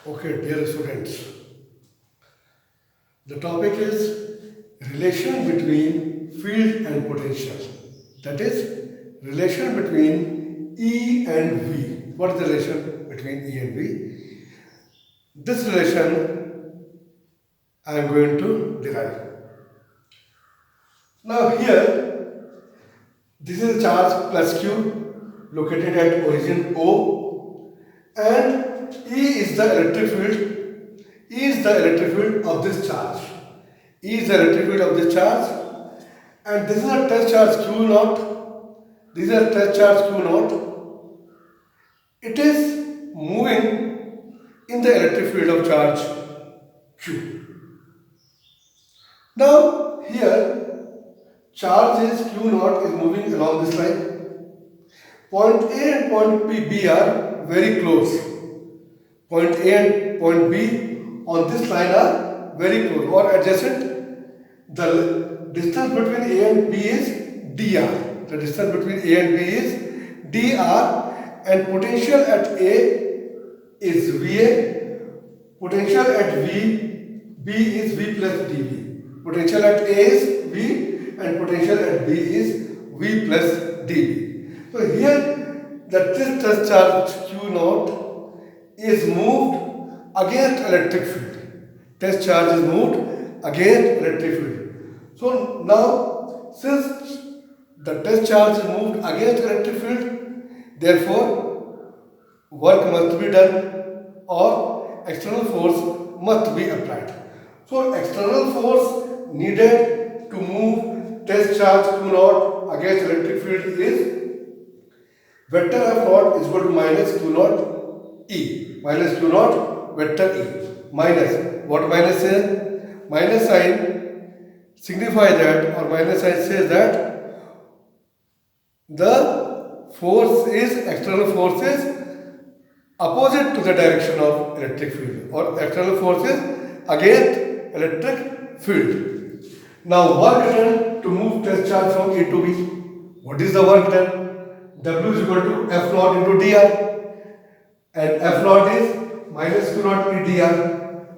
Okay, dear students, the topic is relation between field and potential. That is, relation between E and V. What is the relation between E and V? This relation I am going to derive. Now here, this is a charge plus Q located at origin O, and E is the electric field. E is the electric field of this charge. E is the electric field of this charge, and this is a test charge Q naught. This is a test charge Q naught. It is moving in the electric field of charge Q. Now here, charge is Q naught is moving along this line. Point A and point B are very close. Point A and point B on this line are very close or adjacent. The distance between A and B is dr. The distance between A and B is dr, and potential at A is VA. Potential at B is V plus dV. Potential at A is V and potential at B is V plus dV. So here the test charge Q naught is moved against electric field. Test charge is moved against electric field. So now, since the test charge is moved against electric field, therefore work must be done or external force must be applied. So external force needed to move test charge Q naught against electric field is vector F naught is equal to minus Q naught E. Minus Q naught vector E. Minus. What minus is? Minus sign signifies that, or minus sign says that the force is, external force is opposite to the direction of electric field, or external force is against electric field. Now work done to move test charge from A to B. What is the work done? W is equal to F naught into dr, and F naught is minus Q naught E dr.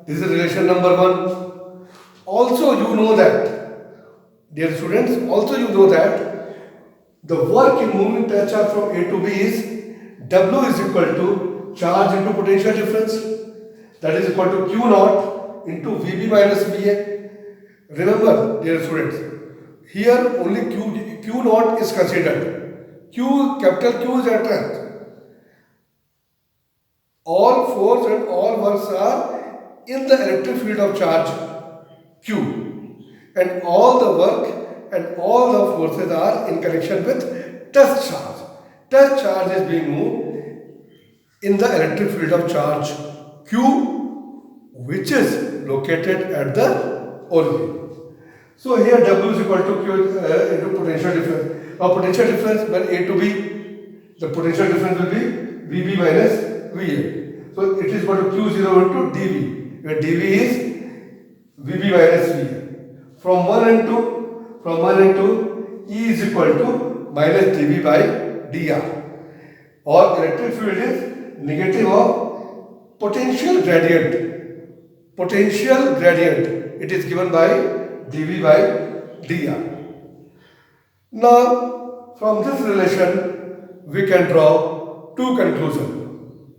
This is relation number 1. Also you know that, dear students, also you know that the work in moving test charge from A to B is W is equal to charge into potential difference, that is equal to Q naught into VB minus VA. Remember, dear students, here only Q naught is considered. Capital Q is at rest. All force and all works are in the electric field of charge Q, and all the work and all the forces are in connection with test charge. Test charge is being moved in the electric field of charge Q, which is located at the origin. So here W is equal to Q into potential difference. Now potential difference when A to B, the potential difference will be VB minus VA. So it is equal to Q0 into dV, where dV is VB minus VA. From 1 and 2, E is equal to minus dV by dr. Or electric field is negative of potential gradient. Potential gradient, it is given by dV by dr. Now, from this relation, we can draw two conclusions.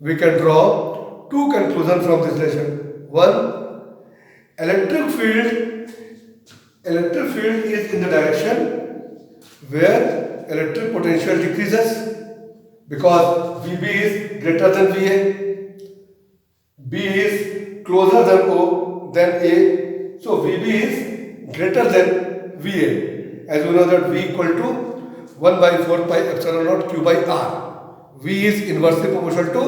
We can draw two conclusions from this relation. One, electric field is in the direction where electric potential decreases because VB is greater than VA, B is closer than O than A, so VB is greater than VA. As you know that V equal to 1 by 4 pi epsilon naught Q by R. V is inversely proportional to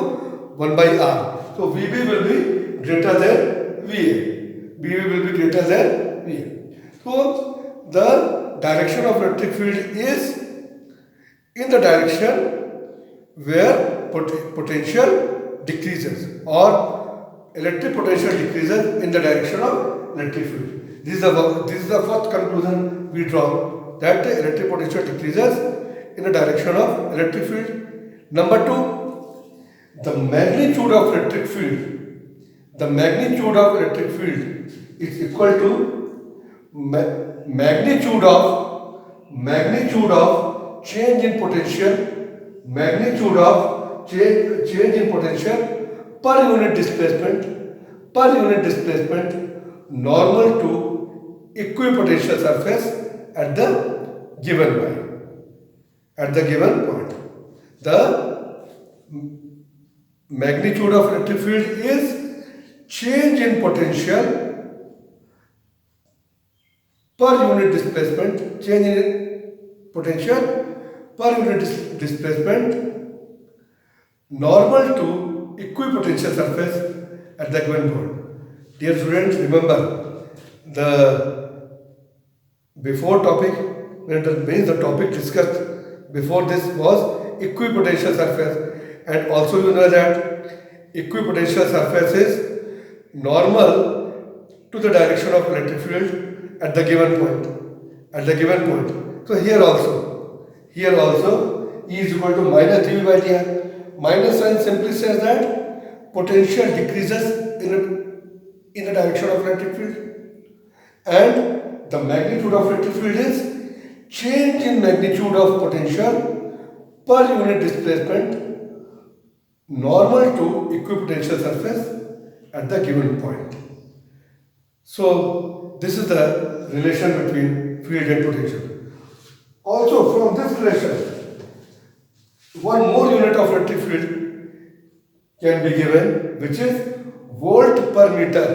1 by R. So VB will be greater than VA. VB will be greater than VA. So the direction of electric field is in the direction where potential decreases, or electric potential decreases in the direction of electric field. This is the first conclusion we draw, that the electric potential decreases in the direction of electric field. Number 2, the magnitude of electric field the magnitude of electric field is equal to magnitude of change in potential, magnitude of change in potential per unit displacement normal to equipotential surface at the given point. The magnitude of electric field is change in potential per unit displacement, change in potential per unit displacement normal to equipotential surface at the given point. Dear students, remember the before topic, means the topic discussed before this was equipotential surface, and also you know that equipotential surface is normal to the direction of electric field at the given point. So here also E is equal to minus dV by dr. Minus sign simply says that potential decreases in the direction of electric field, and the magnitude of electric field is change in magnitude of potential per unit displacement normal to equipotential surface at the given point. So this is the relation between field and potential. Also from this relation, one more unit of electric field can be given, which is volt per meter.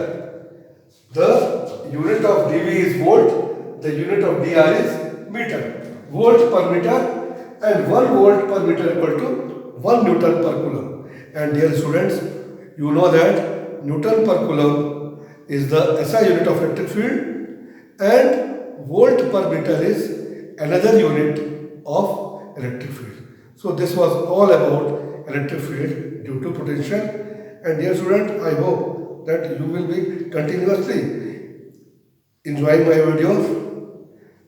The unit of dV is volt, the unit of dr is meter. Volt per meter, and 1 volt per meter equal to 1 Newton per Coulomb. And dear students, you know that Newton per Coulomb is the SI unit of electric field, and volt per meter is another unit of electric field. So this was all about electric field due to potential. And dear student, I hope that you will be continuously enjoying my videos.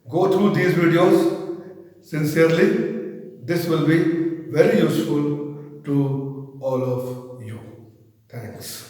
Go through these videos sincerely. This will be very useful to all of you. Thanks.